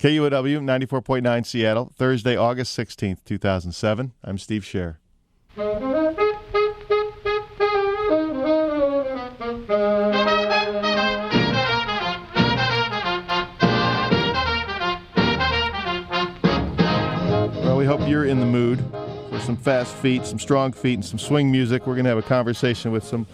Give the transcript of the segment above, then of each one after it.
KUOW 94.9 Seattle, Thursday, August 16th, 2007. I'm Steve Scher. Well, we hope you're in the mood for some fast feet, some strong feet, and some swing music. We're going to have a conversation with some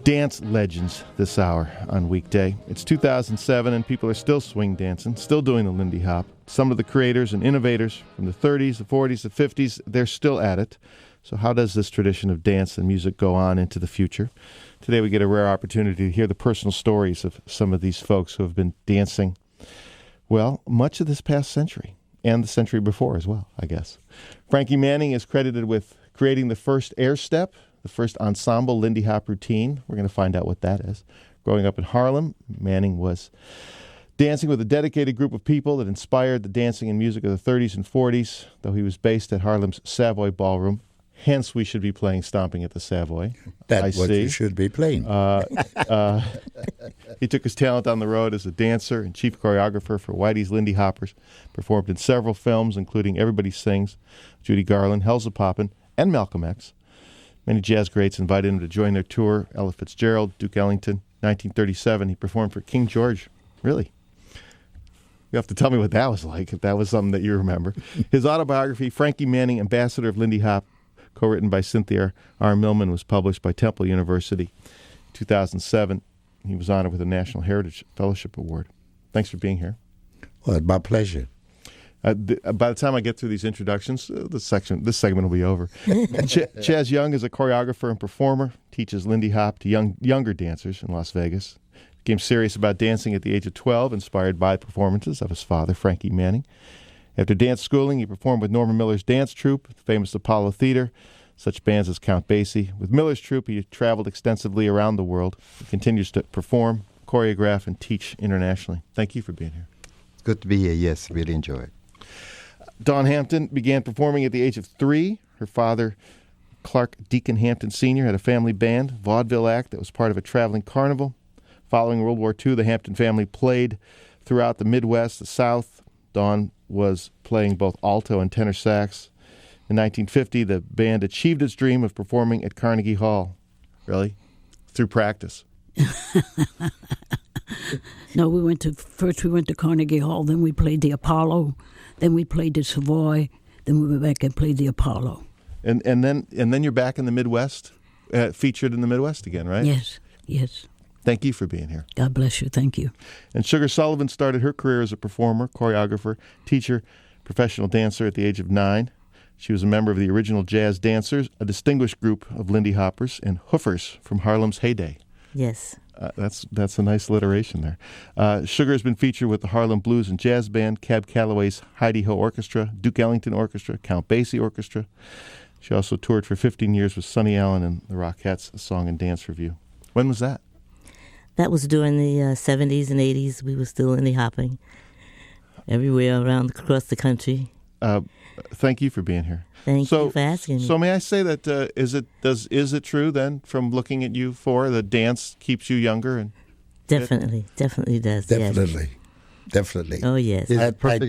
dance legends this hour on weekday. It's 2007 and people are still swing dancing, still doing the Lindy Hop. Some of the creators and innovators from the 30s, the 40s, the 50s, they're still at it. So how does this tradition of dance and music go on into the future? Today we get a rare opportunity to hear the personal stories of some of these folks who have been dancing, well, much of this past century and the century before as well, I guess. Frankie Manning is credited with creating the first air step, the first ensemble Lindy Hop routine. We're going to find out what that is. Growing up in Harlem, Manning was dancing with a dedicated group of people that inspired the dancing and music of the 30s and 40s, though he was based at Harlem's Savoy Ballroom. Hence, we should be playing Stomping at the Savoy. That's what you should be playing. He took his talent on the road as a dancer and chief choreographer for Whitey's Lindy Hoppers, performed in several films, including Everybody Sings, Judy Garland, Hell's a Poppin', and Malcolm X. Many jazz greats invited him to join their tour. Ella Fitzgerald, Duke Ellington. 1937, he performed for King George. Really? You have to tell me what that was like, if that was something that you remember. His autobiography, Frankie Manning, Ambassador of Lindy Hop, co-written by Cynthia R. Millman, was published by Temple University. 2007, he was honored with a National Heritage Fellowship Award. Thanks for being here. Well, it's my pleasure. By the time I get through these introductions, this segment will be over. Chaz Young is a choreographer and performer, teaches Lindy Hop to younger dancers in Las Vegas. Became serious about dancing at the age of 12, inspired by performances of his father, Frankie Manning. After dance schooling, he performed with Norman Miller's dance troupe, the famous Apollo Theater, such bands as Count Basie. With Miller's troupe, he traveled extensively around the world. He continues to perform, choreograph, and teach internationally. Thank you for being here. It's good to be here. Yes, really enjoy it. Dawn Hampton began performing at the age of 3. Her father, Clark Deacon Hampton Sr., had a family band, vaudeville act that was part of a traveling carnival. Following World War II, the Hampton family played throughout the Midwest, the South. Dawn was playing both alto and tenor sax. In 1950, the band achieved its dream of performing at Carnegie Hall. Really? Through practice. No, we went to Carnegie Hall, then we played the Apollo, then we played the Savoy, then we went back and played the Apollo. And then you're back in the Midwest, featured in the Midwest again, right? Yes. Thank you for being here. God bless you. Thank you. And Sugar Sullivan started her career as a performer, choreographer, teacher, professional dancer at the age of 9. She was a member of the original Jazz Dancers, a distinguished group of Lindy Hoppers and Hoofers from Harlem's heyday. Yes. That's a nice alliteration there. Sugar has been featured with the Harlem Blues and Jazz Band, Cab Calloway's Heidi Ho Orchestra, Duke Ellington Orchestra, Count Basie Orchestra. She also toured for 15 years with Sonny Allen and the Rockettes, a song and dance review. When was that? That was during the 70s and 80s. We were still Lindy hopping everywhere across the country. Thank you for being here. Thank you for asking me. So may I say that is it true then, from looking at you the dance keeps you younger? And definitely does. Definitely. Oh yes. I think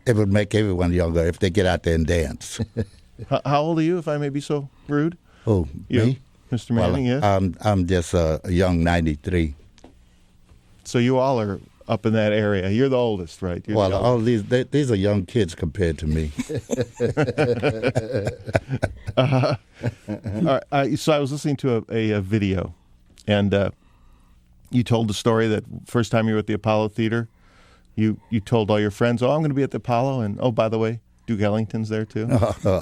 it would make everyone younger if they get out there and dance. How old are you, if I may be so rude? Oh, you, me? Mr. Manning, yes? I'm just a young 93. So you all are up in that area. You're the oldest, right? All these are young kids compared to me. All right, so I was listening to a video, and you told the story that first time you were at the Apollo Theater, you told all your friends, I'm going to be at the Apollo, and by the way, Duke Ellington's there too?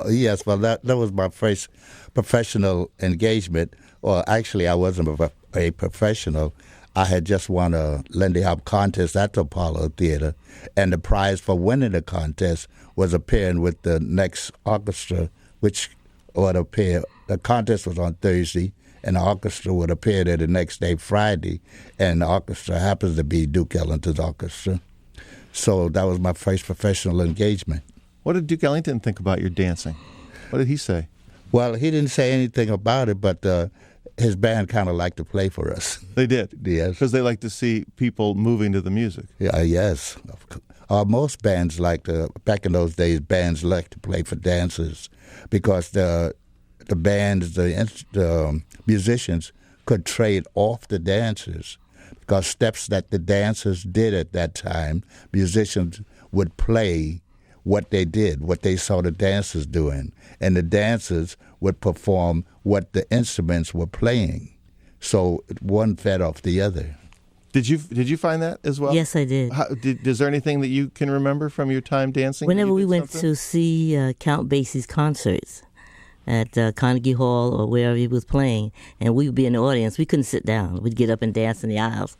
Yes, well, that was my first professional engagement. Well, actually, I wasn't a professional. I had just won a Lindy Hop contest at the Apollo Theater, and the prize for winning the contest was appearing with the next orchestra, which would appear. The contest was on Thursday, and the orchestra would appear there the next day, Friday, and the orchestra happens to be Duke Ellington's orchestra. So that was my first professional engagement. What did Duke Ellington think about your dancing? What did he say? Well, he didn't say anything about it, but his band kind of liked to play for us. They did? Yes. Because they like to see people moving to the music. Yeah, yes. Most bands back in those days, bands liked to play for dancers because the bands, the musicians could trade off the dancers because steps that the dancers did at that time, musicians would play what they did, what they saw the dancers doing, and the dancers would perform what the instruments were playing. So one fed off the other. Did you find that as well? Yes, I did. Is there anything that you can remember from your time dancing? Whenever we went to see Count Basie's concerts at Carnegie Hall or wherever he was playing, and we would be in the audience, we couldn't sit down. We'd get up and dance in the aisles.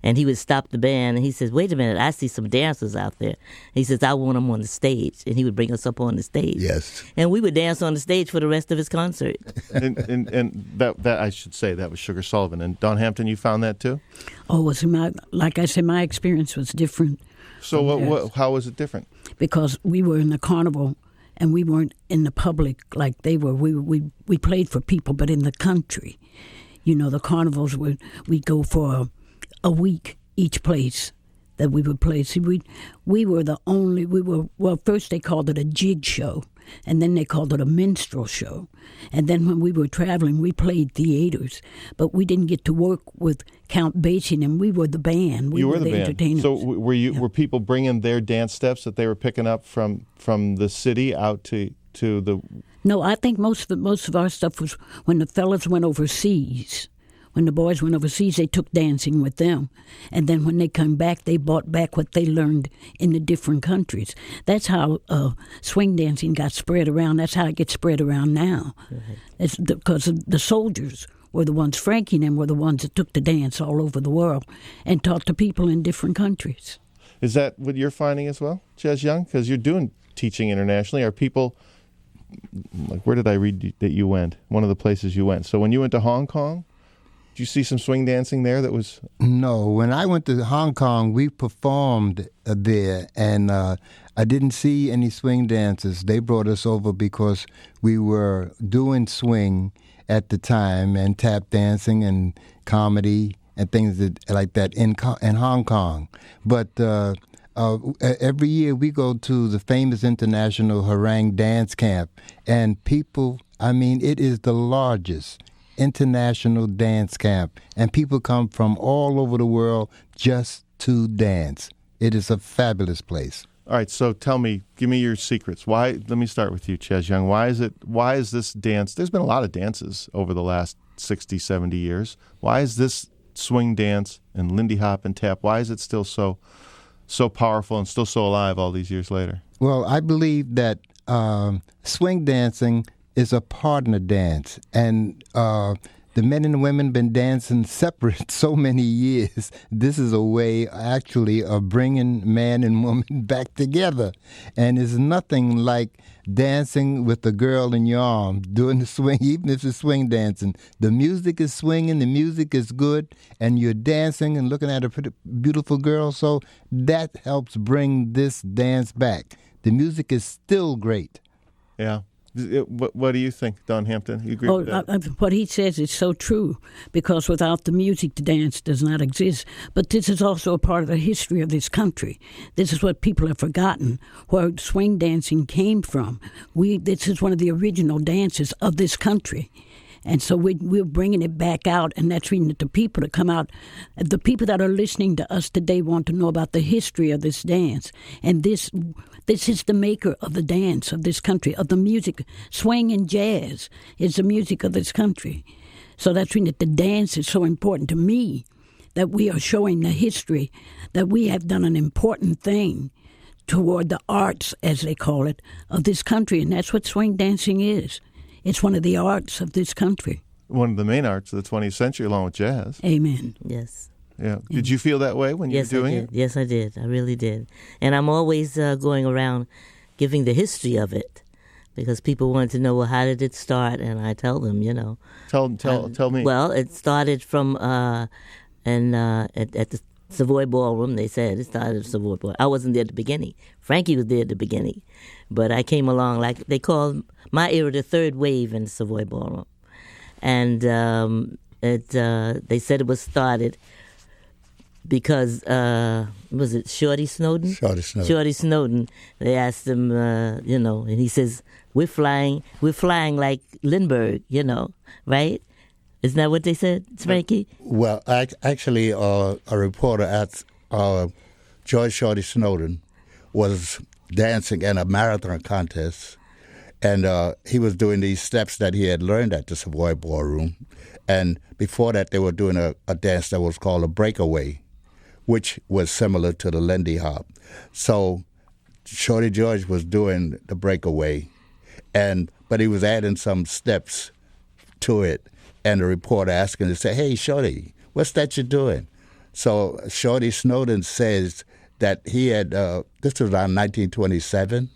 And he would stop the band, and he says, "Wait a minute, I see some dancers out there." He says, "I want them on the stage." And he would bring us up on the stage. Yes. And we would dance on the stage for the rest of his concert. and that I should say, that was Sugar Sullivan. And Don Hampton, you found that too? Oh, like I said, my experience was different. So how was it different? Because we were in the carnival, and we weren't in the public like they were. We played for people, but in the country. You know, the carnivals we'd go for a week each place that we would play. See, we were the only, first they called it a jig show, and then they called it a minstrel show. And then when we were traveling, we played theaters, but we didn't get to work with Count Basie, and we were the band. We you were the band. Entertainers. So were people bringing their dance steps that they were picking up from the city out to the... No, I think most of our stuff was when the fellas went overseas. When the boys went overseas, they took dancing with them. And then when they come back, they brought back what they learned in the different countries. That's how swing dancing got spread around. That's how it gets spread around now. Mm-hmm. It's because the soldiers were the ones, Frankie and them were the ones that took the dance all over the world and taught the people in different countries. Is that what you're finding as well, Ches Young? Because you're doing teaching internationally. Are people, like, where did I read that you went? One of the places you went. So when you went to Hong Kong, did you see some swing dancing there that was... No, when I went to Hong Kong, we performed there, and I didn't see any swing dancers. They brought us over because we were doing swing at the time and tap dancing and comedy and things like that in Hong Kong. But every year we go to the famous International Harang Dance Camp, and people, I mean, it is the largest international dance camp, and people come from all over the world just to dance. It is a fabulous place. All right, so tell me, give me your secrets. Let me start with you, Ches Young. Why is this dance, there's been a lot of dances over the last 60, 70 years. Why is this swing dance and Lindy Hop and tap, why is it still so powerful and still so alive all these years later? Well, I believe that swing dancing is a partner dance, and the men and the women been dancing separate so many years. This is a way, actually, of bringing man and woman back together, and it's nothing like dancing with a girl in your arms, doing the swing, even if it's swing dancing. The music is swinging, the music is good, and you're dancing and looking at a pretty, beautiful girl, so that helps bring this dance back. The music is still great. Yeah. What do you think, Don Hampton? You agree with that? What he says is so true, because without the music, the dance does not exist. But this is also a part of the history of this country. This is what people have forgotten, where swing dancing came from. This is one of the original dances of this country. And so we're bringing it back out, and that's reading the people to come out. The people that are listening to us today want to know about the history of this dance. And this is the maker of the dance of this country, of the music. Swing and jazz is the music of this country. So that's reading that the dance is so important to me, that we are showing the history, that we have done an important thing toward the arts, as they call it, of this country. And that's what swing dancing is. It's one of the arts of this country. One of the main arts of the 20th century, along with jazz. Amen. Yes. Yeah. Did you feel that way when you were doing it? Yes, I did. I really did. And I'm always going around giving the history of it, because people want to know, well, how did it start? And I tell them, you know. Tell me. Well, it started from at the Savoy Ballroom. They said it started at Savoy Ballroom. I wasn't there at the beginning. Frankie was there at the beginning. But I came along, like they called my era the third wave in the Savoy Ballroom. And They said it was started because was it Shorty Snowden? Shorty Snowden. They asked him, and he says, "We're flying like Lindbergh, right? Isn't that what they said, Frankie?" Well, actually, a reporter at George Shorty Snowden was dancing in a marathon contest, and he was doing these steps that he had learned at the Savoy Ballroom. And before that, they were doing a dance that was called a breakaway, which was similar to the Lindy Hop. So Shorty George was doing the breakaway, but he was adding some steps to it. And the reporter asked him to say, "Hey, Shorty, what's that you're doing?" So Shorty Snowden says that he had, this was around 1927,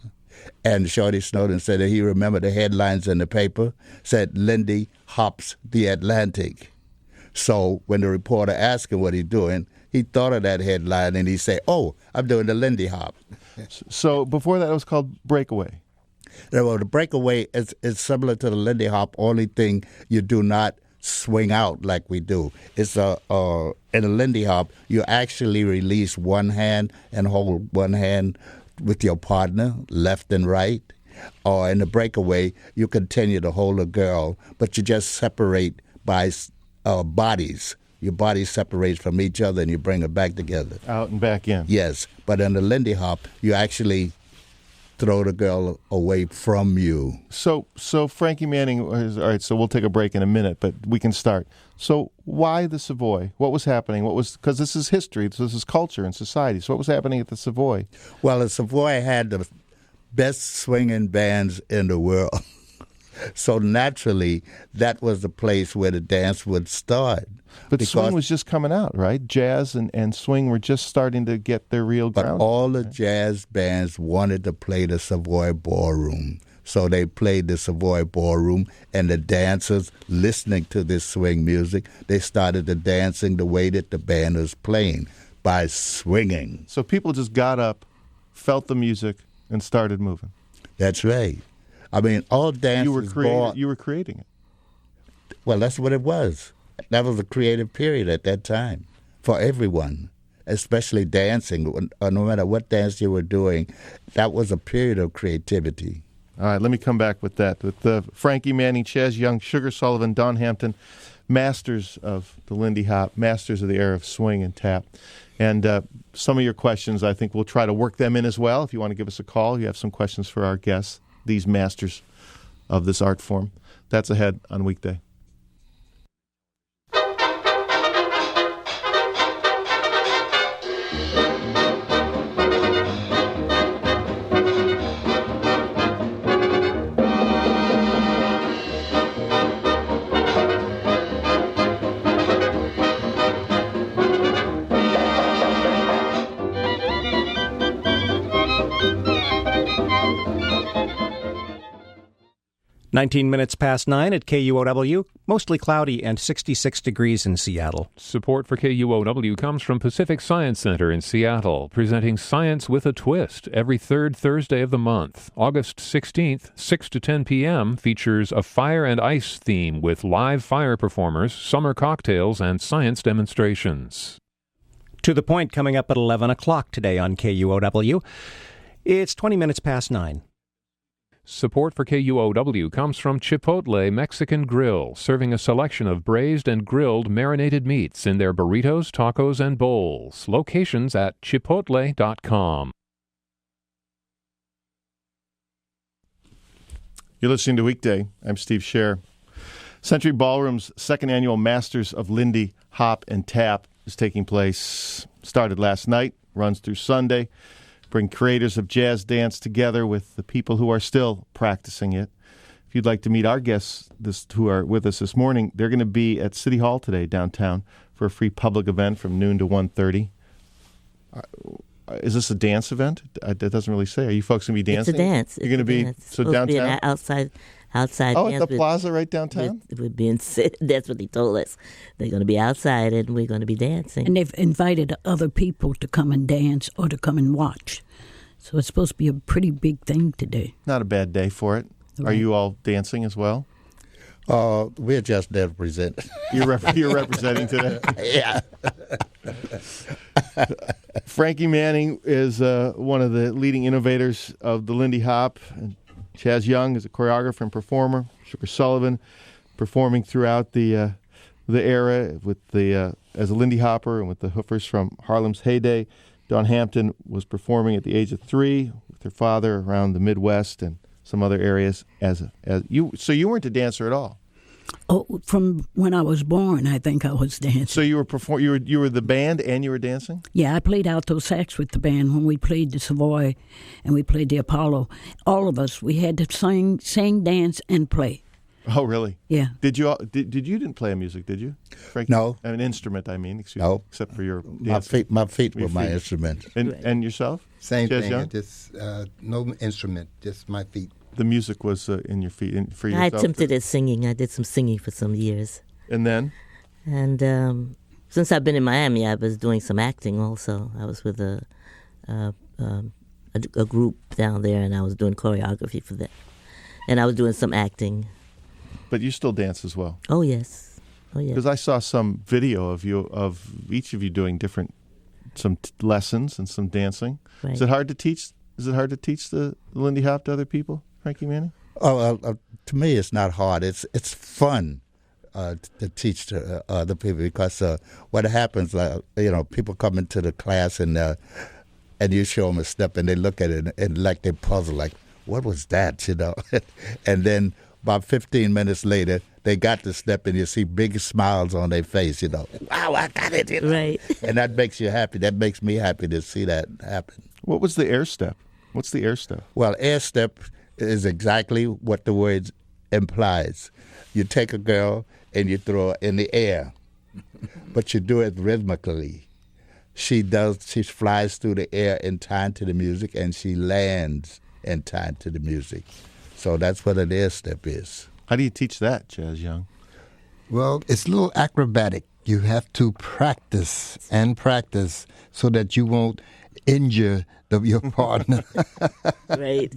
and Shorty Snowden said that he remembered the headlines in the paper, said, "Lindy hops the Atlantic." So when the reporter asked him what he's doing, he thought of that headline and he said, "Oh, I'm doing the Lindy Hop." So before that, it was called Breakaway. Well, the breakaway is similar to the Lindy Hop. Only thing, you do not swing out like we do. It's in a Lindy Hop, you actually release one hand and hold one hand with your partner, left and right. Or in the breakaway, you continue to hold a girl, but you just separate by bodies. Your body separates from each other and you bring it back together. Out and back in. Yes, but in the Lindy Hop, you actually throw the girl away from you. So Frankie Manning, all right, so we'll take a break in a minute, but we can start. So why the Savoy? What was happening? Because this is history, this is culture and society. So what was happening at the Savoy? Well, the Savoy had the best swinging bands in the world. So naturally, that was the place where the dance would start. But swing was just coming out, right? Jazz and swing were just starting to get their real ground. But all the jazz bands wanted to play the Savoy Ballroom. So they played the Savoy Ballroom, and the dancers, listening to this swing music, they started the dancing the way that the band was playing, by swinging. So people just got up, felt the music, and started moving. That's right. I mean, all dance you were creating it. Well, that's what it was. That was a creative period at that time for everyone, especially dancing. No matter what dance you were doing, that was a period of creativity. All right, let me come back with that. With Frankie Manning, Chaz Young, Sugar Sullivan, Don Hampton, masters of the Lindy Hop, masters of the era of swing and tap. And some of your questions, I think we'll try to work them in as well. If you want to give us a call, you have some questions for our guests, these masters of this art form. That's ahead on Weekday. Nineteen minutes past 9 at KUOW, mostly cloudy and 66 degrees in Seattle. Support for KUOW comes from Pacific Science Center in Seattle, presenting Science with a Twist every third Thursday of the month. August 16th, 6 to 10 p.m. features a fire and ice theme with live fire performers, summer cocktails, and science demonstrations. To the Point coming up at 11 o'clock today on KUOW. It's 20 minutes past 9. Support for KUOW comes from Chipotle Mexican Grill, serving a selection of braised and grilled marinated meats in their burritos, tacos, and bowls. Locations at chipotle.com. You're listening to Weekday. I'm Steve Scher. Century Ballroom's second annual Masters of Lindy Hop and Tap is taking place. Started last night, runs through Sunday. Bring creators of jazz dance together with the people who are still practicing it. If you'd like to meet our guests who are with us this morning, they're going to be at City Hall today, downtown, for a free public event from noon to 1:30. Is this a dance event? That doesn't really say. Are you folks going to be dancing? It's a dance. You're going to be so downtown? Be an outside Oh, dance at the plaza right downtown? That's what they told us. They're going to be outside and we're going to be dancing. And they've invited other people to come and dance or to come and watch. So it's supposed to be a pretty big thing today. Not a bad day for it. Right. Are you all dancing as well? We're just there to present. You're representing today. Yeah. Frankie Manning is one of the leading innovators of the Lindy Hop. And Chaz Young is a choreographer and performer. Sugar Sullivan performing throughout the era with as a Lindy Hopper and with the Hoofers from Harlem's heyday. Dawn Hampton was performing at the age of 3 with her father around the Midwest and some other areas. So you weren't a dancer at all. Oh, from when I was born, I think I was dancing. So you were you were the band and you were dancing? Yeah, I played alto sax with the band when we played the Savoy and we played the Apollo. All of us, we had to sing, dance, and play. Oh, really? Yeah. Did you didn't play music, did you? Frankie? No. An instrument, I mean, excuse No. me, except for your dancing. My feet were Your my feet. instrument. And yourself? Same Chaz thing. Young? Just no instrument, just my feet. The music was in your feet for I yourself. attempted at singing. I did some singing for some years. And then? And since I've been in Miami, I was doing some acting also. I was with a group down there, and I was doing choreography for them. And I was doing some acting. But you still dance as well. Oh, yes. Oh, yes. Because I saw some video of each of you doing some lessons and some dancing. Right. Is it hard to teach? Is it hard to teach the Lindy Hop to other people, Frankie Manning? To me, it's not hard. It's fun to teach to other people because what happens, people come into the class and you show them a step and they look at it and like they puzzle, like, what was that, And then about 15 minutes later, they got the step and you see big smiles on their face, Wow, I got it, Right. And that makes you happy. That makes me happy to see that happen. What was the air step? What's the air step? Well, air step is exactly what the word implies. You take a girl and you throw her in the air, but you do it rhythmically. She flies through the air in time to the music, and she lands in time to the music. So that's what an air step is. How do you teach that, Chaz Young? Well, it's a little acrobatic. You have to practice and practice so that you won't injure your partner. Right.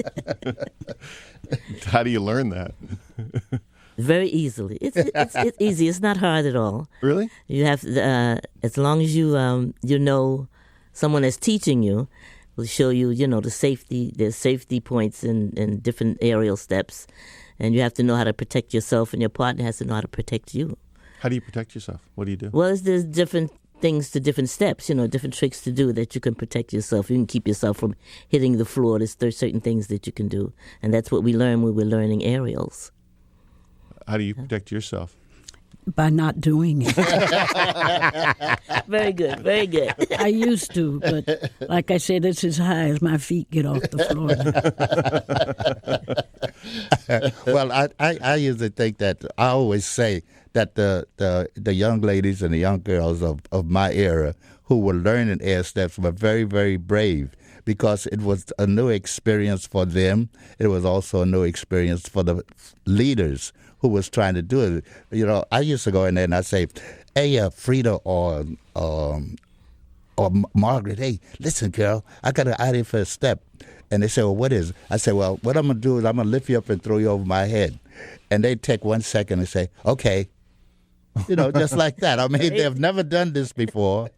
How do you learn that? Very easily. It's easy. It's not hard at all. Really? You have, as long as you know someone that's teaching you, will show you, there's safety points in different aerial steps. And you have to know how to protect yourself, and your partner has to know how to protect you. How do you protect yourself? What do you do? Well, there's different things to different steps, different tricks to do that you can protect yourself. You can keep yourself from hitting the floor. There's certain things that you can do. And that's what we learn when we're learning aerials. How do you protect yourself? By not doing it. Very good, very good. I used to, but like I said, it's as high as my feet get off the floor. Well, I usually think that I always say that the young ladies and the young girls of my era who were learning air steps were very, very brave because it was a new experience for them. It was also a new experience for the leaders who was trying to do it. I used to go in there and I'd say, hey, Frida or Margaret, hey, listen, girl, I got an idea for a step. And they say, well, what is it? I say, well, what I'm going to do is I'm going to lift you up and throw you over my head. And they take 1 second and say, okay. Just like that. I mean, they've never done this before,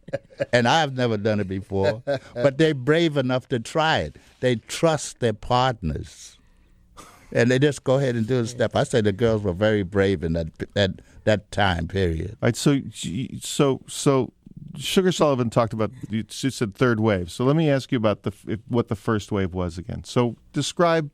and I've never done it before, but they're brave enough to try it. They trust their partners, and they just go ahead and do the step. I say the girls were very brave in that time period. All right, so Sugar Sullivan talked about, she said third wave. So let me ask you about what the first wave was again. So describe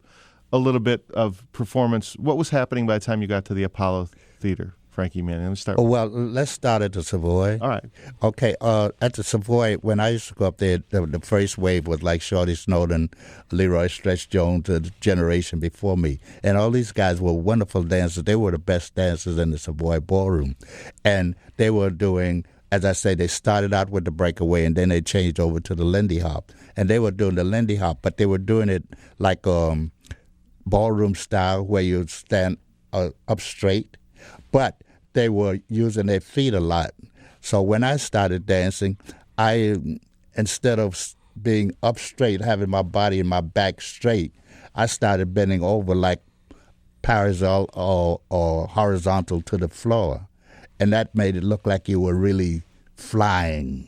a little bit of performance. What was happening by the time you got to the Apollo Theater, Frankie Manning? Let me start. Well, let's start at the Savoy. All right. Okay, at the Savoy, when I used to go up there, the first wave was like Shorty Snowden, Leroy Stretch Jones, the generation before me. And all these guys were wonderful dancers. They were the best dancers in the Savoy Ballroom. And they were doing, as I say, they started out with the breakaway, and then they changed over to the Lindy Hop. And they were doing the Lindy Hop, but they were doing it like ballroom style, where you stand up straight. But they were using their feet a lot. So when I started dancing, instead of being up straight, having my body and my back straight, I started bending over like parallel or horizontal to the floor. And that made it look like you were really flying.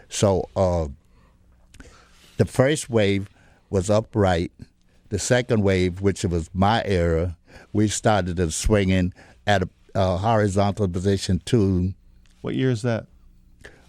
So the first wave was upright. The second wave, which was my era, we started the swinging at a horizontal position too. What year is that?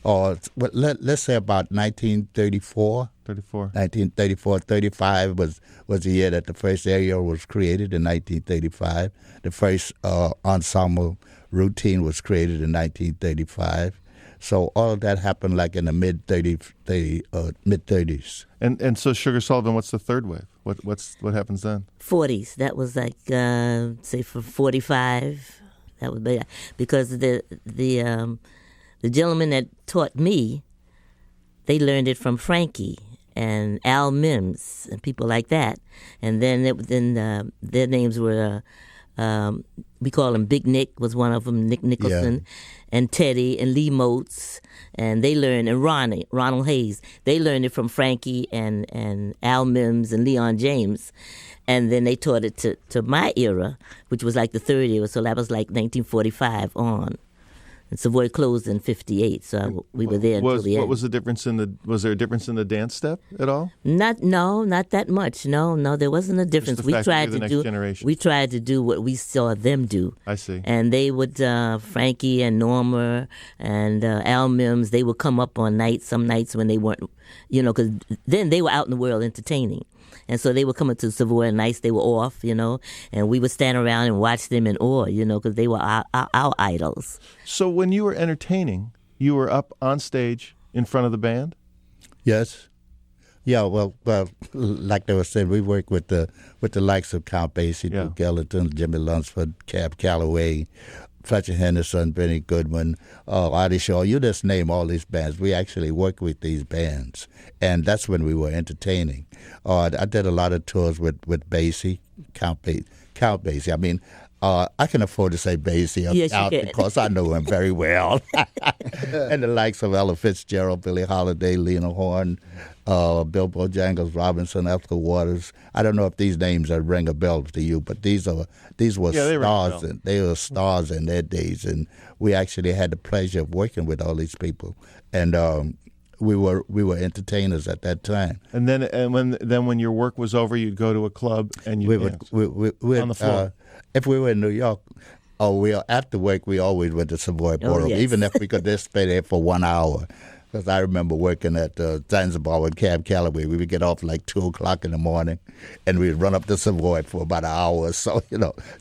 Let's say about 1934. 1934, 35 was the year that the first aerial was created in 1935. The first ensemble routine was created in 1935. So all of that happened like in the mid 30s. And so Sugar Sullivan, what's the third wave? What happens then? 40s. That was like say for 45. That would be because the gentleman that taught me, they learned it from Frankie and Al Mims and people like that. And then their names were, we call him Big Nick was one of them, Nick Nicholson, and Teddy and Lee Moats. And they learned, and Ronald Hayes, they learned it from Frankie and Al Mims and Leon James. And then they taught it to my era, which was like the third era. So that was like 1945 on. And Savoy closed in 58, so we were there until the end. What was the difference was there a difference in the dance step at all? Not that much. No, there wasn't a difference. We tried to do what we saw them do. I see. And they would, Frankie and Norma and Al Mims, they would come up on nights, some nights when they weren't, because then they were out in the world entertaining. And so they would come into Savoy nights, they were off, and we would stand around and watch them in awe, because they were our idols. So when you were entertaining, you were up on stage in front of the band? Yes. Yeah, well, like they were saying, we work with the likes of Count Basie, Duke Ellington, Jimmy Lunsford, Cab Calloway, Fletcher Henderson, Benny Goodman, Artie Shaw. You just name all these bands. We actually work with these bands, and that's when we were entertaining. I did a lot of tours with Basie, Count Basie. I mean, I can afford to say Basie out because I know him very well. And the likes of Ella Fitzgerald, Billie Holiday, Lena Horne, Bill Bojangles, Robinson, Ethel Waters. I don't know if these names ring a bell to you, but these were stars. They were stars in their days, and we actually had the pleasure of working with all these people. And we were entertainers at that time. And then when your work was over, you'd go to a club and you'd dance on the floor. If we were in New York, after work, we always went to Savoy Ballroom, even if we could just stay there for 1 hour. Because I remember working at Zanzibar with Cab Calloway. We would get off like 2 o'clock in the morning, and we'd run up to Savoy for about an hour or so,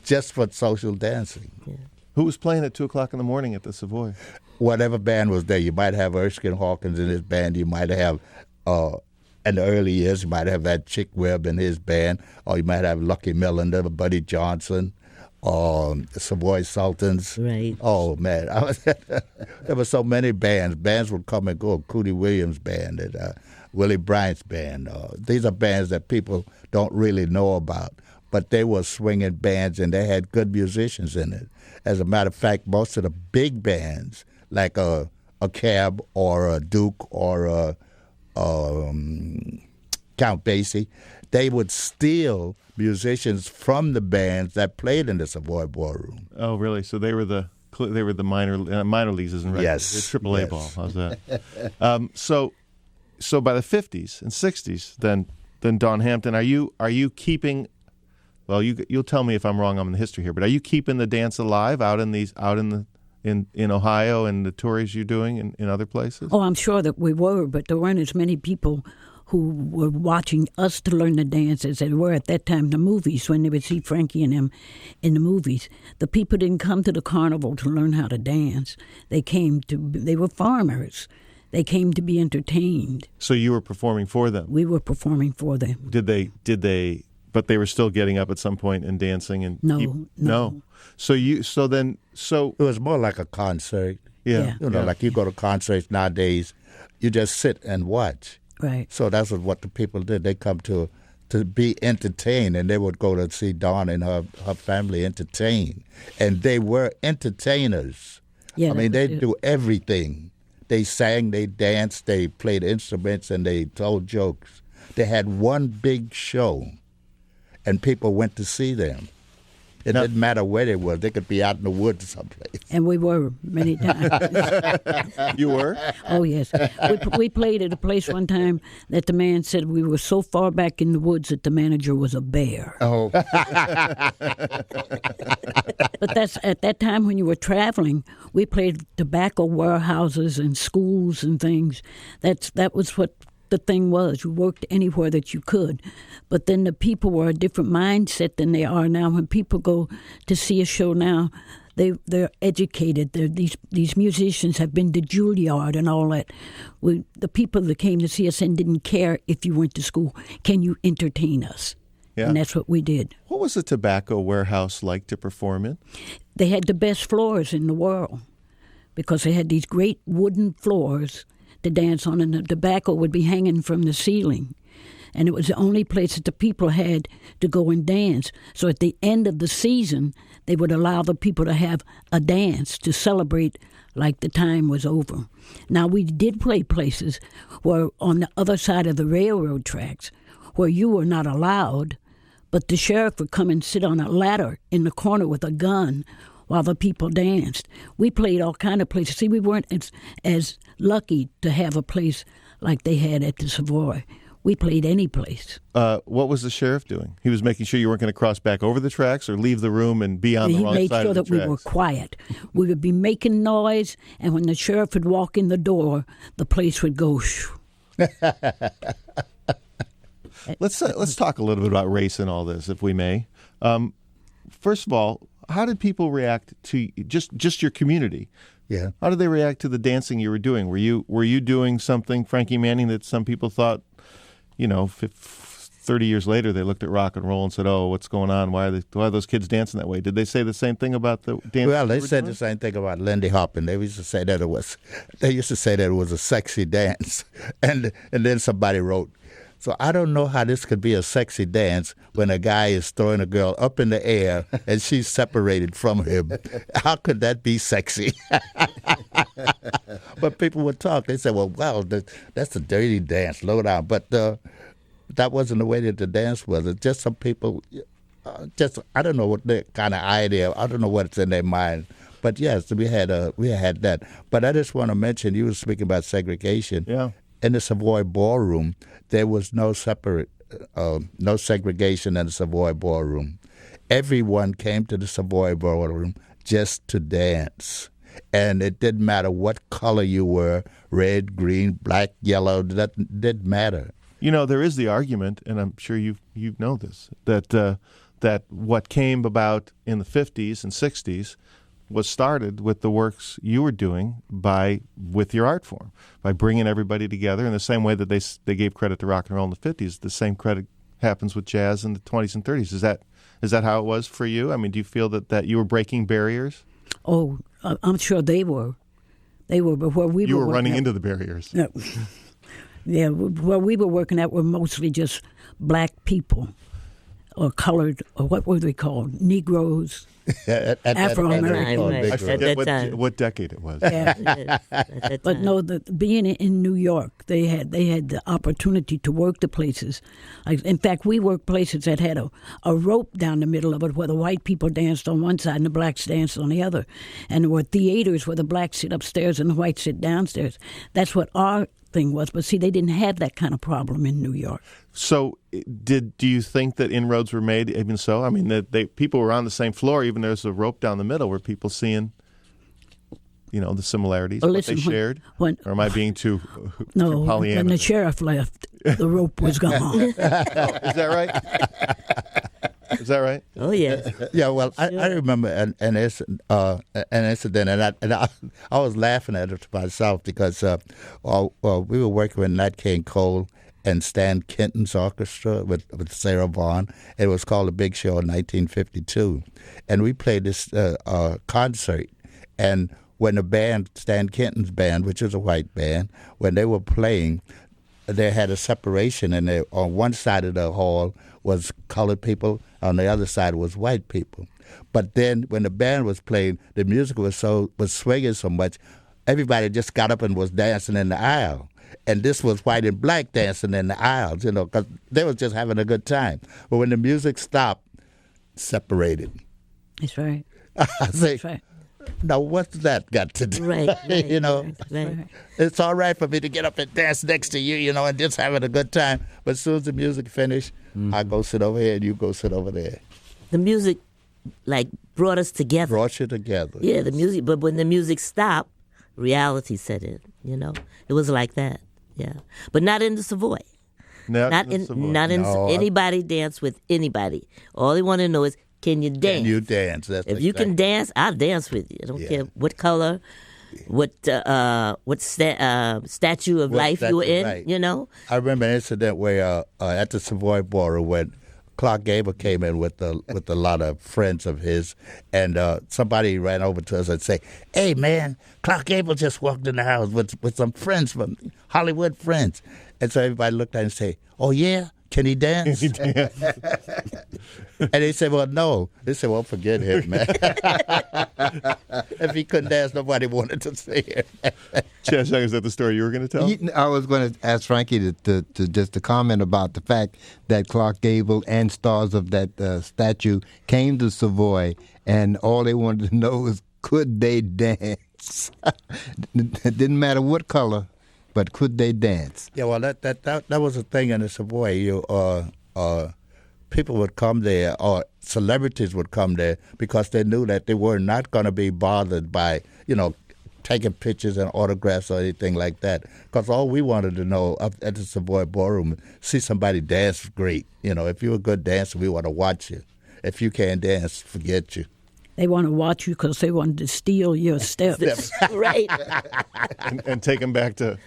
just for social dancing. Yeah. Who was playing at 2 o'clock in the morning at the Savoy? Whatever band was there. You might have Erskine Hawkins in his band. You might have, in the early years, you might have had Chick Webb in his band, or you might have Lucky Millender, Buddy Johnson, Savoy Sultans. Right. Oh, man. There were so many bands. Bands would come and go. Cootie Williams' band and Willie Bryant's band. These are bands that people don't really know about, but they were swinging bands, and they had good musicians in it. As a matter of fact, most of the big bands, like a Cab or a Duke or a Count Basie, they would steal musicians from the bands that played in the Savoy Ballroom. Oh, really? So they were the minor leagues, isn't right? Yes. They're AAA ball. How's that? So by the 50s and 60s, then Don Hampton, are you keeping? Well, you'll tell me if I'm wrong on the history here, but are you keeping the dance alive out in Ohio and the tours you're doing in other places? Oh, I'm sure that we were, but there weren't as many people who were watching us to learn the dance as there were at that time in the movies when they would see Frankie and them in the movies. The people didn't come to the carnival to learn how to dance. They were farmers. They came to be entertained. So you were performing for them? We were performing for them. Did they? But they were still getting up at some point and dancing and no. So it was more like a concert. Yeah. Like you go to concerts nowadays, you just sit and watch. Right. So that's what the people did. They come to be entertained, and they would go to see Dawn and her family entertain. And they were entertainers. Yeah, I mean, they do everything. They sang, they danced, they played instruments, and they told jokes. They had one big show, and people went to see them. It didn't matter where they were. They could be out in the woods someplace. And we were many times. You were? Oh, yes. We played at a place one time that the man said we were so far back in the woods that the manager was a bear. Oh, But that's at that time when you were traveling, we played tobacco warehouses and schools and things. That was what the thing was. You worked anywhere that you could. But then the people were a different mindset than they are now. When people go to see a show now, they're educated. These musicians have been to Juilliard and all that. The people that came to see us and didn't care if you went to school. Can you entertain us? Yeah. And that's what we did. What was the tobacco warehouse like to perform in? They had the best floors in the world because they had these great wooden floors to dance on, and the tobacco would be hanging from the ceiling. And it was the only place that the people had to go and dance. So at the end of the season, they would allow the people to have a dance to celebrate like the time was over. Now, we did play places where on the other side of the railroad tracks where you were not allowed, but the sheriff would come and sit on a ladder in the corner with a gun while the people danced. We played all kind of places. See, we weren't as lucky to have a place like they had at the Savoy. We played any place. What was the sheriff doing? He was making sure you weren't going to cross back over the tracks or leave the room and be on the wrong side of the tracks. He made sure that we were quiet. We would be making noise, and when the sheriff would walk in the door, the place would go shh. Let's talk a little bit about race in all this, if we may. First of all, how did people react to just your community? yeah. How did they react to the dancing you were doing? Were you doing something, Frankie Manning, that some people thought, 30 years later they looked at rock and roll and said, "Oh, what's going on? Why are those kids dancing that way?" Did they say the same thing about the dance? Well, they said the same thing about Lindy Hop, and they used to say that it was a sexy dance, and then somebody wrote. So I don't know how this could be a sexy dance when a guy is throwing a girl up in the air and she's separated from him. How could that be sexy? But people would talk. They said, well, wow, that's a dirty dance, low down. But that wasn't the way that the dance was. It's just some people, I don't know what their kind of idea, I don't know what's in their mind. But yes, we had that. But I just want to mention, you were speaking about segregation. Yeah. In the Savoy Ballroom, there was no segregation in the Savoy Ballroom. Everyone came to the Savoy Ballroom just to dance. And it didn't matter what color you were, red, green, black, yellow, that didn't matter. There is the argument, and I'm sure you know this, that what came about in the 50s and 60s was started with the works you were doing with your art form, by bringing everybody together in the same way that they gave credit to rock and roll in the 50s. The same credit happens with jazz in the 20s and 30s. Is that how it was for you? I mean, do you feel that you were breaking barriers? Oh, I'm sure they were. They were, but where we were... You were running into the barriers. No. Yeah, where we were working at were mostly just black people or colored, or what were they called? Negroes. Afro-American. I forget what decade it was. Yeah. But no, being in New York, they had the opportunity to work the places. In fact, we worked places that had a rope down the middle of it where the white people danced on one side and the blacks danced on the other. And there were theaters where the blacks sit upstairs and the whites sit downstairs. That's what our thing was. But see, they didn't have that kind of problem in New York. So do you think that inroads were made even so? I mean, that people were on the same floor, even there's a rope down the middle. Were people seeing, the similarities, what they shared? Or am I being too Pollyanna? When the sheriff left, the rope was gone. Is that right? Is that right? Oh, yes. Yeah, well, I remember an incident, and I was laughing at it to myself because we were working with Nat King Cole and Stan Kenton's orchestra with Sarah Vaughan. It was called The Big Show in 1952. And we played this concert. And when the band, Stan Kenton's band, which is a white band, when they were playing, they had a separation. And on one side of the hall was colored people, on the other side was white people. But then when the band was playing, the music was swinging so much, everybody just got up and was dancing in the aisle. And this was white and black dancing in the aisles, because they was just having a good time. But when the music stopped, separated. That's right. I say, That's right. now what's that got to do? Right. You know, Right. it's all right for me to get up and dance next to you, you know, and just having a good time. But as soon as the music finished, I go sit over here and you go sit over there. The music, like, brought us together. Brought you together. Yeah, the music. But when the music stopped, reality set in. You know, it was like that. Yeah, but not in the Savoy. Not in No, anybody dance with anybody. All they want to know is, can you dance? Can you dance? That's If you can dance, I'll dance with you. I don't care what color, what statue of life you were in. right. You know. I remember an incident where at the Savoy Ballroom when Clark Gable came in with a lot of friends of his, and somebody ran over to us and said, "Hey man, Clark Gable just walked in the house with some friends from Hollywood friends," and so everybody looked at him and said, "Oh yeah, can he dance?" And they said, "Well, no." They said, "Well, forget him, man. If he couldn't dance, nobody wanted to see him." Chaz Young, is that the story you were going to tell? I was going to ask Frankie to just to comment about the fact that Clark Gable and stars of that statue came to Savoy, and all they wanted to know was, could they dance? It didn't matter what color, but could they dance? Yeah, well, that was a thing in the Savoy. People would come there, or celebrities would come there because they knew that they were not going to be bothered by, taking pictures and autographs or anything like that. Because all we wanted to know up at the Savoy Ballroom, see somebody dance great. If you're a good dancer, we want to watch you. If you can't dance, forget you. They want to watch you because they wanted to steal your steps. Right. and take them back to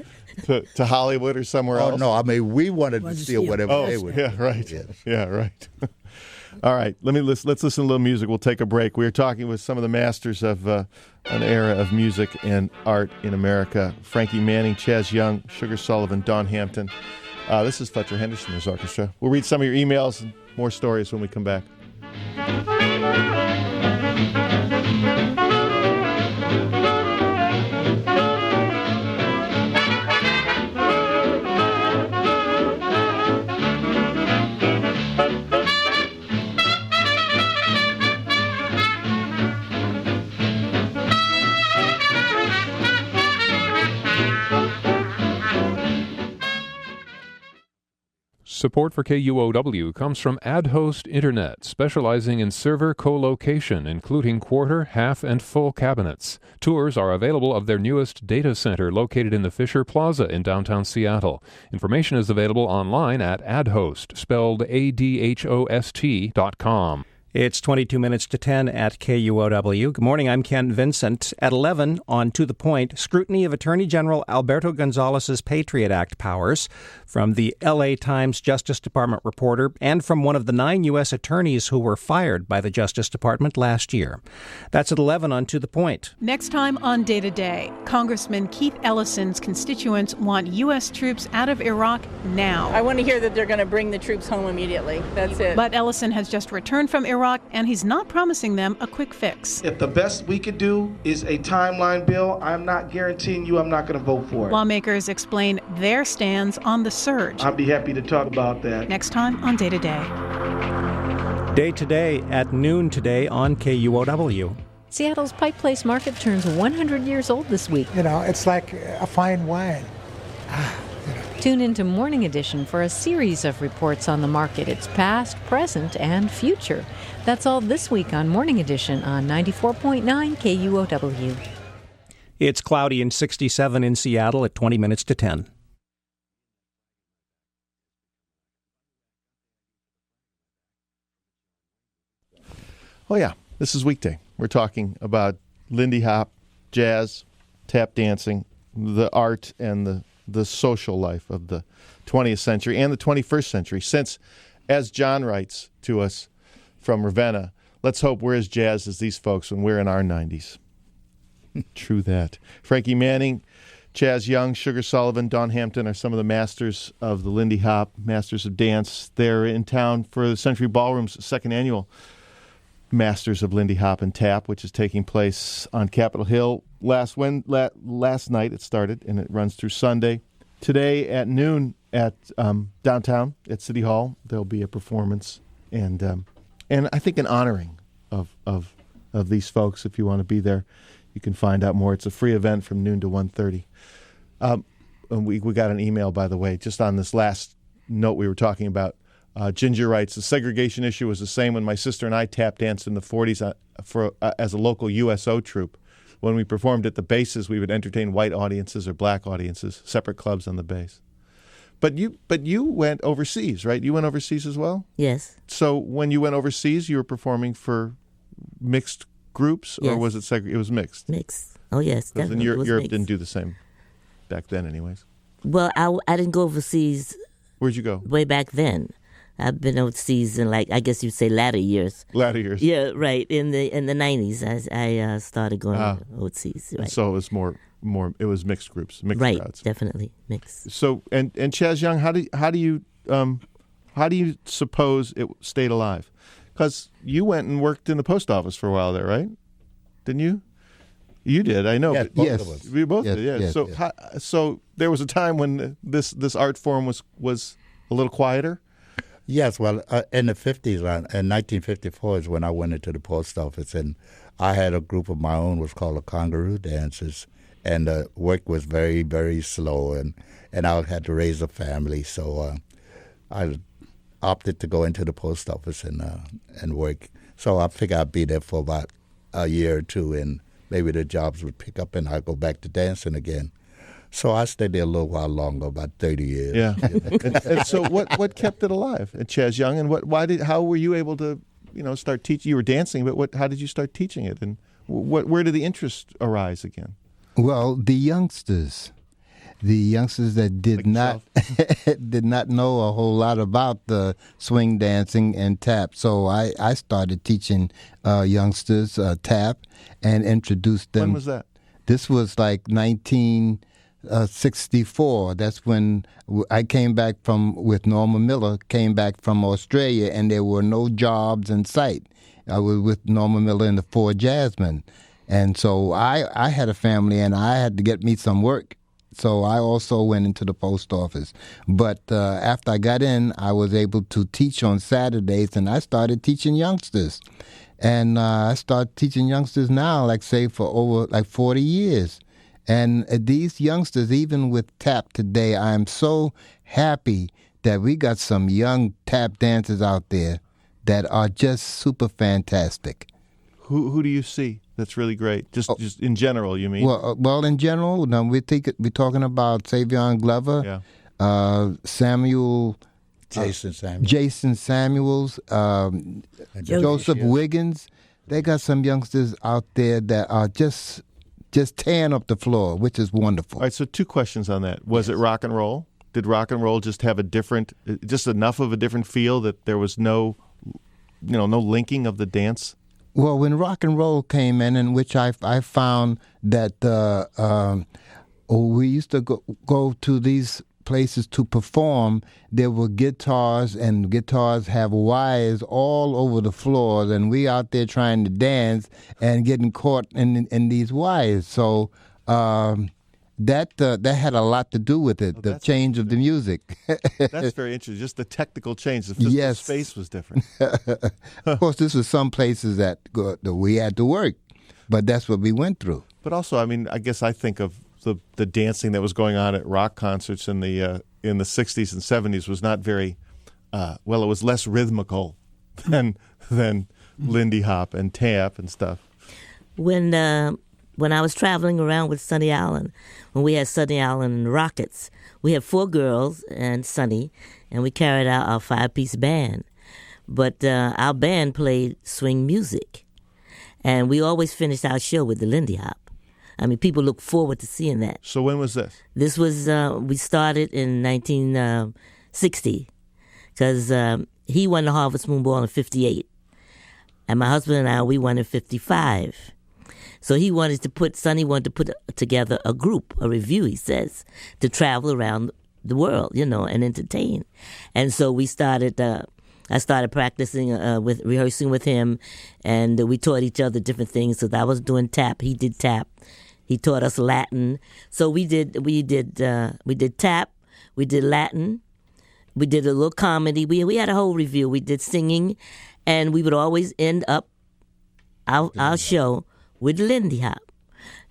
Hollywood or somewhere else? Oh, no. I mean, we wanted to steal whatever they would. Yeah, right. Yes. Yeah, right. All right. Let's listen to a little music. We'll take a break. We are talking with some of the masters of an era of music and art in America. Frankie Manning, Chaz Young, Sugar Sullivan, Don Hampton. This is Fletcher Henderson's orchestra. We'll read some of your emails and more stories when we come back. Support for KUOW comes from AdHost Internet, specializing in server co-location, including quarter, half, and full cabinets. Tours are available of their newest data center located in the Fisher Plaza in downtown Seattle. Information is available online at AdHost, spelled ADHOST.com. It's 22 minutes to 10 at KUOW. Good morning, I'm Ken Vincent. At 11 on To the Point, scrutiny of Attorney General Alberto Gonzalez's Patriot Act powers from the L.A. Times Justice Department reporter and from one of the 9 U.S. attorneys who were fired by the Justice Department last year. That's at 11 on To the Point. Next time on Day to Day, Congressman Keith Ellison's constituents want U.S. troops out of Iraq now. I want to hear that they're going to bring the troops home immediately. That's it. But Ellison has just returned from Iraq, and he's not promising them a quick fix. If the best we could do is a timeline bill, I'm not guaranteeing you I'm not going to vote for it. Lawmakers explain their stands on the surge. I'd be happy to talk about that. Next time on Day to Day. Day to Day at noon today on KUOW. Seattle's Pike Place Market turns 100 years old this week. It's like a fine wine. Tune into Morning Edition for a series of reports on the market, its past, present, and future. That's all this week on Morning Edition on 94.9 KUOW. It's cloudy and 67 in Seattle at 20 minutes to 10. Oh, yeah. This is weekday. We're talking about Lindy Hop, jazz, tap dancing, the art, and the social life of the 20th century and the 21st century. Since, as John writes to us from Ravenna, let's hope we're as jazz as these folks when we're in our 90s. True that. Frankie Manning, Chaz Young, Sugar Sullivan, Don Hampton are some of the masters of the Lindy Hop, masters of dance. They're in town for the Century Ballroom's second annual Masters of Lindy Hop and Tap, which is taking place on Capitol Hill. Last night it started, and it runs through Sunday. Today at noon at downtown at City Hall, there'll be a performance and I think an honoring of of these folks. If you want to be there, you can find out more. It's a free event from noon to 1:30. And we got an email, by the way, just on this last note we were talking about. Ginger writes, the segregation issue was the same when my sister and I tap danced in the 40s as a local USO troupe. When we performed at the bases, we would entertain white audiences or black audiences, separate clubs on the base. But you went overseas, right? You went overseas as well? Yes. So when you went overseas, you were performing for mixed groups, or was it segregated? It was mixed. Mixed. Oh yes, definitely. And Europe didn't do the same back then, anyways. Well, I didn't go overseas. Where'd you go? Way back then. I've been overseas in, like, I guess you'd say latter years. Latter years. Yeah, right. In the 90s, I started going overseas. Right. So it was more. It was mixed groups, mixed right, crowds. Definitely mixed. So and Chaz Young, how do you suppose it stayed alive? Because you went and worked in the post office for a while there, right? Didn't you? You did, I know. Yes, both of us. We both did. Yeah. Yes, so so there was a time when this art form was a little quieter. Yes, well, in the 50s, in 1954 is when I went into the post office, and I had a group of my own, was called the Kangaroo Dancers, and the work was very, very slow, and I had to raise a family, so I opted to go into the post office and work. So I figured I'd be there for about a year or two, and maybe the jobs would pick up, and I'd go back to dancing again. So I stayed there a little while longer, about 30 years. Yeah. And so what kept it alive at Chaz Young, and how were you able to start teaching? You were dancing, but how did you start teaching it, and where did the interest arise again? Well, the youngsters that did not know a whole lot about the swing dancing and tap. So I started teaching youngsters tap and introduced them. When was that? This was like 1964. That's when I came back with Norma Miller, came back from Australia, and there were no jobs in sight. I was with Norma Miller in the Four Jasmine. And so I had a family, and I had to get me some work. So I also went into the post office. But after I got in, I was able to teach on Saturdays, and I started teaching youngsters. And I started teaching youngsters now, for over 40 years. And these youngsters, even with tap today, I'm so happy that we got some young tap dancers out there that are just super fantastic. Who do you see that's really great? Just in general, you mean? Well, in general, we're talking about Savion Glover, Jason Samuels, Joseph Wiggins. They got some youngsters out there that are just tearing up the floor, which is wonderful. All right, so two questions on that. Was it rock and roll? Did rock and roll just have just enough of a different feel that there was no linking of the dance? Well, when rock and roll came in which I found that we used to go to these places to perform, there were guitars, and guitars have wires all over the floor, and we out there trying to dance and getting caught in these wires. So that had a lot to do with it, the change of the music. That's very interesting, just the technical change. The physical space was different. Of course, this was some places that we had to work, but that's what we went through. But also, I guess I think of the dancing that was going on at rock concerts in the 60s and 70s was not very it was less rhythmical than Lindy Hop and tap and stuff. When I was traveling around with Sonny Allen, when we had Sonny Allen and the Rockets, we had 4 girls and Sonny, and we carried out our 5-piece band. But our band played swing music, and we always finished our show with the Lindy Hop. People look forward to seeing that. So when was this? This was, we started in 1960, because he won the Harvest Moon Ball in 58, and my husband and I, we won in 55. So Sonny wanted to put together a group, a review, he says, to travel around the world, and entertain. And so we started, I started practicing, rehearsing with him, and we taught each other different things. So I was doing tap, he did tap. He taught us Latin. So we did tap, we did Latin, we did a little comedy. We had a whole review. We did singing, and we would always end up our show with Lindy Hop.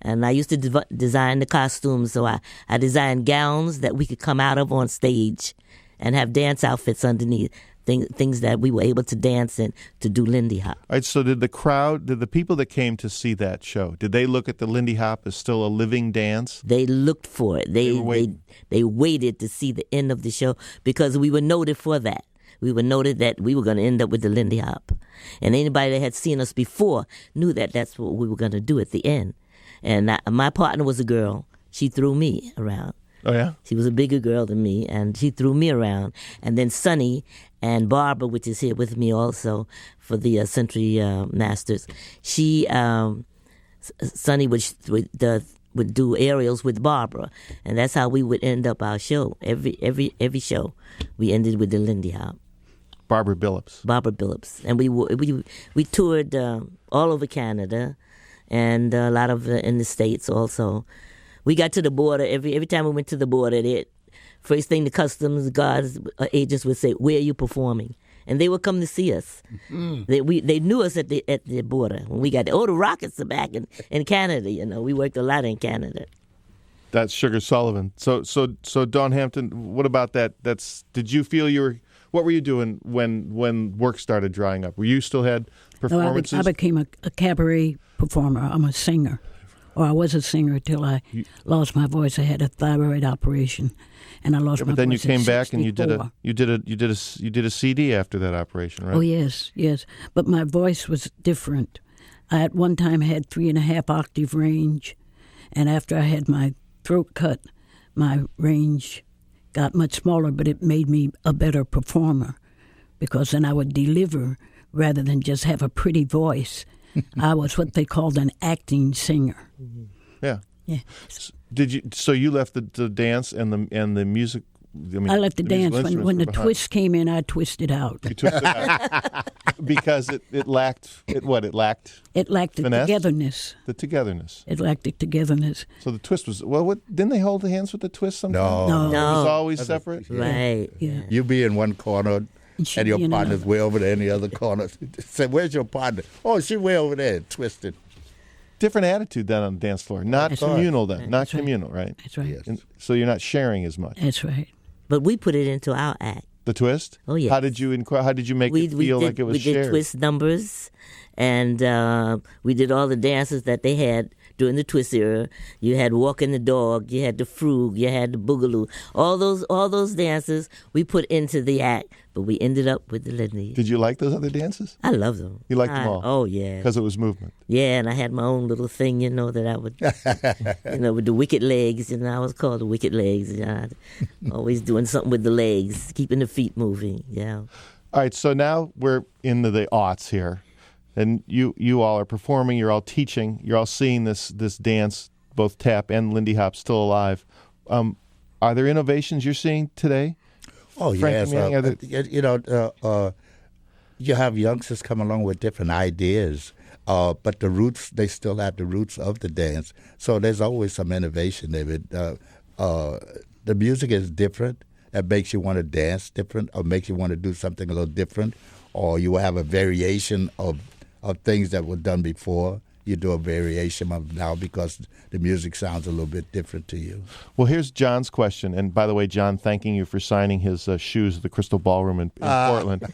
And I used to design the costumes, so I designed gowns that we could come out of on stage and have dance outfits underneath, things that we were able to dance in to do Lindy Hop. All right, so did the people that came to see that show, did they look at the Lindy Hop as still a living dance? They looked for it. They waited to see the end of the show because we were noted for that. We were noted that we were going to end up with the Lindy Hop. And anybody that had seen us before knew that that's what we were going to do at the end. And my partner was a girl. She threw me around. Oh, yeah? She was a bigger girl than me, and she threw me around. And then Sonny and Barbara, which is here with me also for the Century Masters, Sonny would do aerials with Barbara, and that's how we would end up our show. Every show, we ended with the Lindy Hop. Barbara Billups. And we toured all over Canada, and a lot of in the States also. We got to the border. Every time we went to the border, first thing the customs guards agents would say, "Where are you performing?" And they would come to see us. Mm-hmm. They knew us at the border when we got there. Oh, the Rockets are back in Canada. You know, we worked a lot in Canada. That's Sugar Sullivan. So Dawn Hampton, what about that? Did you feel what were you doing when work started drying up? Were you still had performances? No, I became a cabaret performer. I'm a singer. Or I was a singer till I lost my voice. I had a thyroid operation, and I lost my voice. But then you came back and you did a CD after that operation, right? Oh yes. But my voice was different. I at one time had 3.5 octave range, and after I had my throat cut, my range got much smaller. But it made me a better performer, because then I would deliver rather than just have a pretty voice. I was what they called an acting singer. Yeah. Yeah. So you left the dance and the music? I left the dance when the twist came in. I twisted out. You twisted out because it lacked togetherness. The togetherness. It lacked the togetherness. So the twist was didn't they hold hands with the twist sometimes? No. It was always separate. Right. Yeah. You be in one corner. And your partner's way over there in the other corner. Say, where's your partner? Oh, she's way over there, twisted. Different attitude then on the dance floor. Not communal then. Not communal, right? That's right. Yes. And so you're not sharing as much. That's right. But we put it into our act. The twist? Oh, yes. How did you make it feel like it was shared? We did twist numbers, and we did all the dances that they had during the twist era. You had Walking the Dog, you had the Frug, you had the Boogaloo. All those dances we put into the act, but we ended up with the Lindy. Did you like those other dances? I love them. You liked them all? Oh, yeah. Because it was movement. Yeah, and I had my own little thing, that I would, with the wicked legs, I was called the wicked legs. Always doing something with the legs, keeping the feet moving, yeah. All right, so now we're into the aughts here. And you all are performing, you're all teaching, you're all seeing this dance, both tap and Lindy Hop, still alive. Are there innovations you're seeing today? Oh, yes. You have youngsters come along with different ideas, but the roots, they still have the roots of the dance. So there's always some innovation there. The music is different. It makes you want to dance different, or makes you want to do something a little different, or you have a variation of things that were done before. You do a variation of now because the music sounds a little bit different to you. Well, here's John's question. And by the way, John, thanking you for signing his shoes at the Crystal Ballroom in Portland.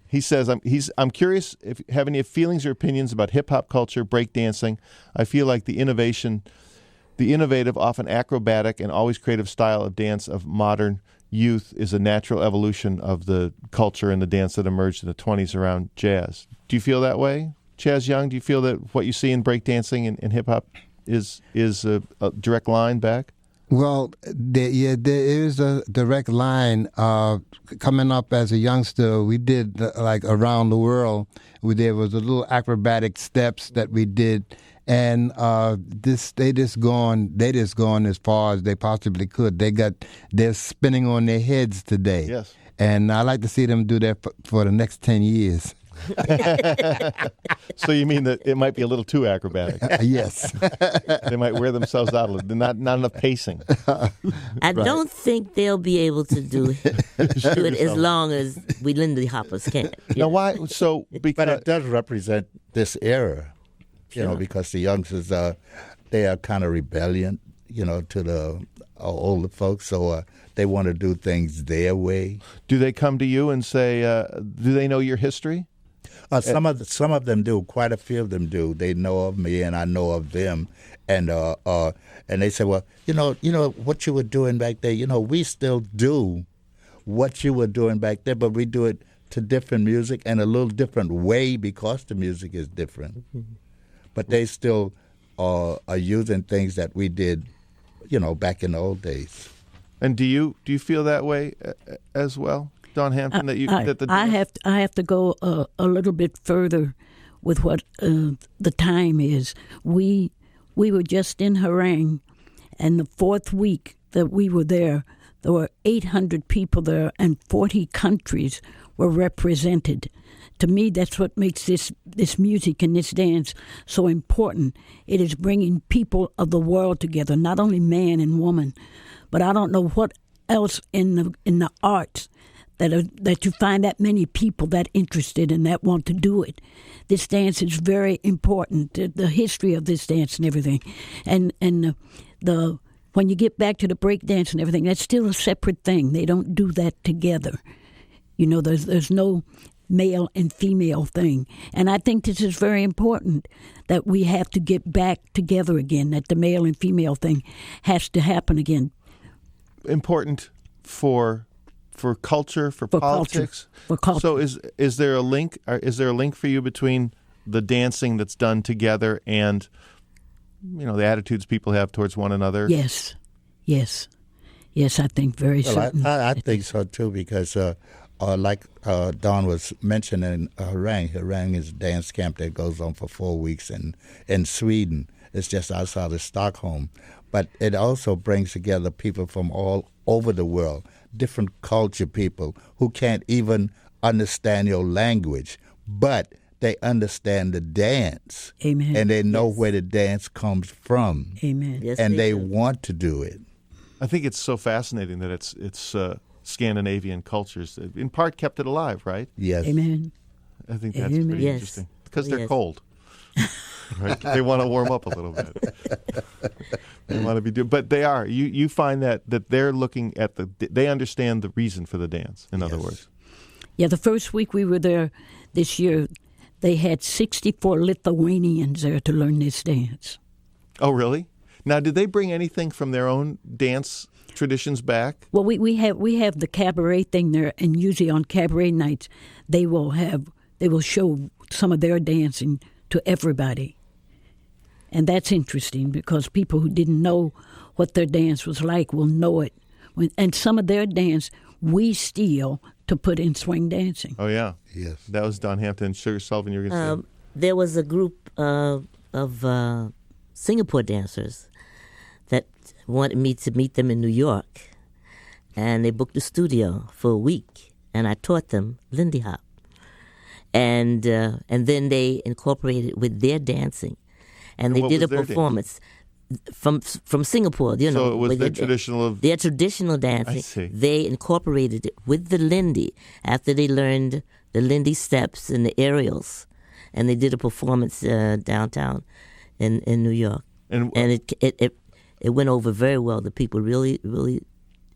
He says, I'm curious if you have any feelings or opinions about hip-hop culture, breakdancing. I feel like the innovative, often acrobatic, and always creative style of dance of modern youth is a natural evolution of the culture and the dance that emerged in the 20s around jazz. Do you feel that way? Chaz Young, do you feel that what you see in breakdancing and hip-hop is a direct line back? Well, there is a direct line. Coming up as a youngster, we did like around the world. There was a little acrobatic steps that we did, and they just gone as far as they possibly could. They're spinning on their heads today. Yes, and I like to see them do that for the next 10 years. So you mean that it might be a little too acrobatic? Yes. They might wear themselves out a little. Not enough pacing. I don't think they'll be able to do it as long as we Lindy Hoppers can. Now, why? So but it does represent this era, because the youngsters they are kind of rebellion, to the older folks, so they want to do things their way. Do they come to you and say, do they know your history? Some of them do. Quite a few of them do. They know of me, and I know of them, and they say, well, what you were doing back there. We still do what you were doing back there, but we do it to different music and a little different way because the music is different. Mm-hmm. But they still are using things that we did, back in the old days. And do you feel that way as well, Dawn Hampton? I have to go a little bit further with what the time is. We were just in Harang, and the fourth week that we were there were 800 people there, and 40 countries were represented. To me, that's what makes this music and this dance so important. It is bringing people of the world together, not only man and woman, but I don't know what else in the arts that you find that many people that interested and that want to do it. This dance is very important, the history of this dance and everything. And the when you get back to the break dance and everything, that's still a separate thing. They don't do that together. There's no male and female thing. And I think this is very important, that we have to get back together again, that the male and female thing has to happen again. Important for culture, for politics. For culture. So is there a link? Is there a link for you between the dancing that's done together and the attitudes people have towards one another? Yes, I think very certain. I think so too, because like Dawn was mentioning, Harang is a dance camp that goes on for 4 weeks in Sweden. It's just outside of Stockholm. But it also brings together people from all over the world, different culture people who can't even understand your language, but they understand the dance. Amen. And they know where the dance comes from. Amen. Yes, and they want to do it. I think it's so fascinating that it's Scandinavian cultures, in part, kept it alive, right? Yes. Amen. I think that's pretty interesting. Because they're cold. Right? They want to warm up a little bit. They want to be but they are. You find that they're looking at they understand the reason for the dance, in other words. Yeah, the first week we were there this year, they had 64 Lithuanians there to learn this dance. Oh, really? Now, did they bring anything from their own dance traditions back? Well, we have the cabaret thing there, and usually on cabaret nights, they will show some of their dancing to everybody. And that's interesting, because people who didn't know what their dance was like will know it. And some of their dance we steal to put in swing dancing. Oh, yeah. Yes. That was Dawn Hampton. Sugar Sullivan, you were going to say? There was a group of Singapore dancers that wanted me to meet them in New York. And they booked a studio for a week, and I taught them Lindy Hop. And then they incorporated it with their dancing. And they did a performance from Singapore. So it was their traditional dancing. I see. They incorporated it with the Lindy after they learned the Lindy steps and the aerials, and they did a performance downtown in New York. And it went over very well. The people really, really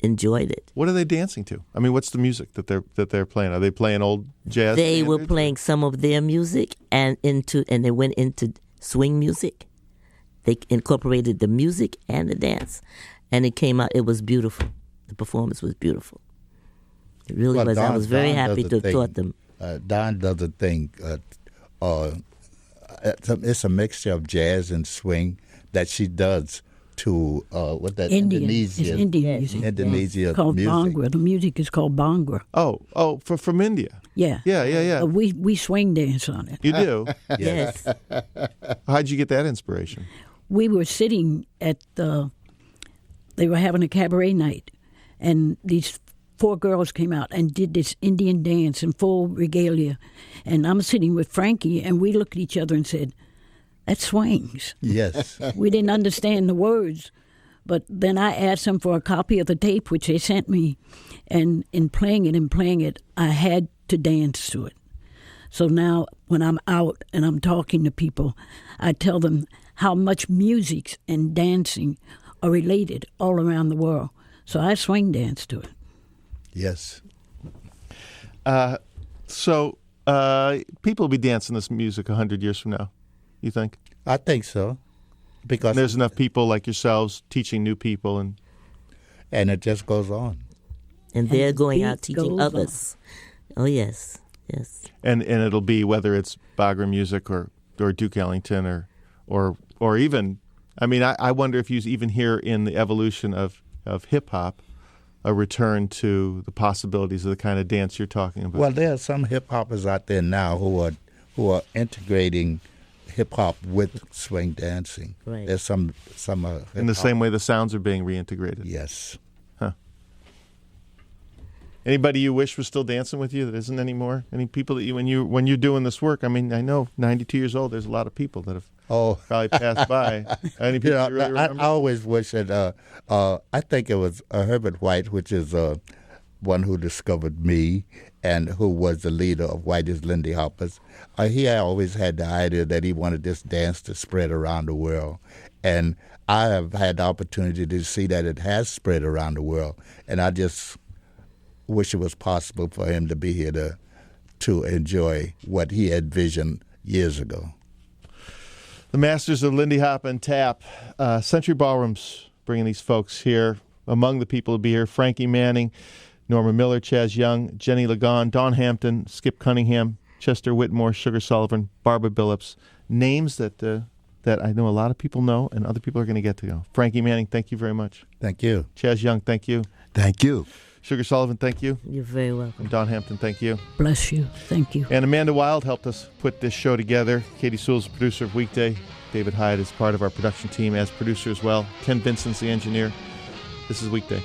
enjoyed it. What are they dancing to? I mean, what's the music that they're playing? Are they playing old jazz? They were playing some of their music and they went into swing music. They incorporated the music and the dance, and it came out. It was beautiful. The performance was beautiful. It really was. I was very happy to have taught them. Dawn does a thing. It's a mixture of jazz and swing that she does to Indonesian music. It's called Bhangra. The music is called Bhangra. Oh, from India. Yeah. We swing dance on it. You do? Yes. How'd you get that inspiration? We were sitting at they were having a cabaret night, and these 4 girls came out and did this Indian dance in full regalia. And I'm sitting with Frankie, and we looked at each other and said, that swings. Yes. We didn't understand the words, but then I asked them for a copy of the tape, which they sent me, and in playing it, I had to dance to it. So now when I'm out and I'm talking to people, I tell them how much music and dancing are related all around the world. So I swing dance to it. Yes. So people will be dancing this music 100 years from now, you think? I think so. Because and there's enough people like yourselves teaching new people. And it just goes on. And they're going out teaching others. Oh, yes, yes. And it'll be whether it's Bagra music or Duke Ellington or even, I mean, I wonder if you even hear in the evolution of hip-hop a return to the possibilities of the kind of dance you're talking about. Well, there are some hip-hoppers out there now who are integrating hip-hop with swing dancing. Right. There's some in the same way the sounds are being reintegrated. Yes. Huh. Anybody you wish was still dancing with you that isn't anymore? Any people that when you're doing this work? I mean, I know 92 years old. There's a lot of people that have probably passed by. Any people you really remember? I always wish that. I think it was Herbert White, which is one who discovered me and who was the leader of Whitey's Lindy Hoppers. He always had the idea that he wanted this dance to spread around the world. And I have had the opportunity to see that it has spread around the world. And I just wish it was possible for him to be here to enjoy what he had visioned years ago. The masters of Lindy Hop and Tap, Century Ballroom's bringing these folks here. Among the people who'll be here, Frankie Manning, Norma Miller, Chaz Young, Jenny Lagon, Don Hampton, Skip Cunningham, Chester Whitmore, Sugar Sullivan, Barbara Billups. Names that I know a lot of people know and other people are going to get to know. Frankie Manning, thank you very much. Thank you. Chaz Young, thank you. Thank you. Sugar Sullivan, thank you. You're very welcome. And Don Hampton, thank you. Bless you. Thank you. And Amanda Wild helped us put this show together. Katie Sewell's the producer of Weekday. David Hyde is part of our production team as producer as well. Ken Vincent's the engineer. This is Weekday.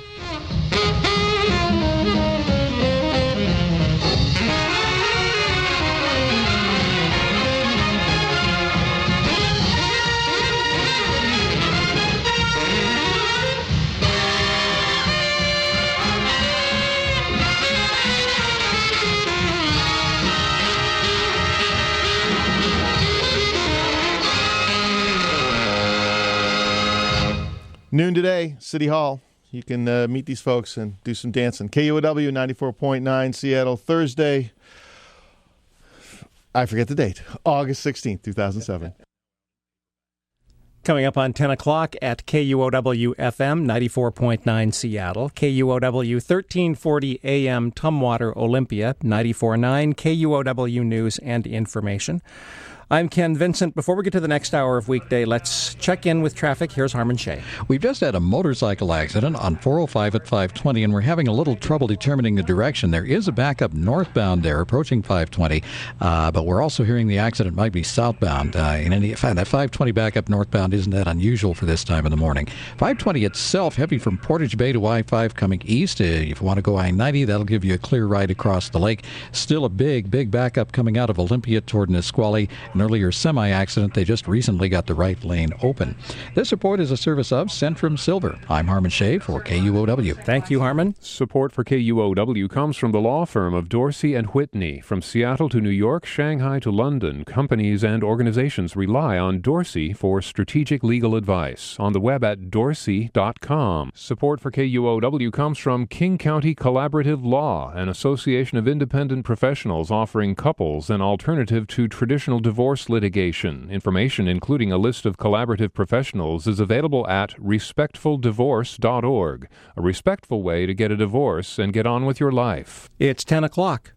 Noon today, City Hall. You can meet these folks and do some dancing. KUOW 94.9 Seattle, Thursday. I forget the date. August 16th, 2007. Coming up on 10 o'clock at KUOW FM 94.9 Seattle, KUOW 1340 AM Tumwater Olympia 94.9 KUOW News and Information. I'm Ken Vincent. Before we get to the next hour of Weekday, let's check in with traffic. Here's Harmon Shea. We've just had a motorcycle accident on 405 at 520, and we're having a little trouble determining the direction. There is a backup northbound there approaching 520, but we're also hearing the accident might be southbound. In any event, that 520 backup northbound isn't that unusual for this time of the morning. 520 itself, heavy from Portage Bay to I-5 coming east. If you want to go I-90, that'll give you a clear ride across the lake. Still a big backup coming out of Olympia toward Nisqually. An earlier semi-accident, they just recently got the right lane open. This report is a service of Centrum Silver. I'm Harmon Shea for KUOW. Thank you, Harmon. Support for KUOW comes from the law firm of Dorsey and Whitney. From Seattle to New York, Shanghai to London, companies and organizations rely on Dorsey for strategic legal advice. On the web at dorsey.com. Support for KUOW comes from King County Collaborative Law, an association of independent professionals offering couples an alternative to traditional divorce litigation. Information, including a list of collaborative professionals, is available at respectfuldivorce.org. A respectful way to get a divorce and get on with your life. It's 10 o'clock.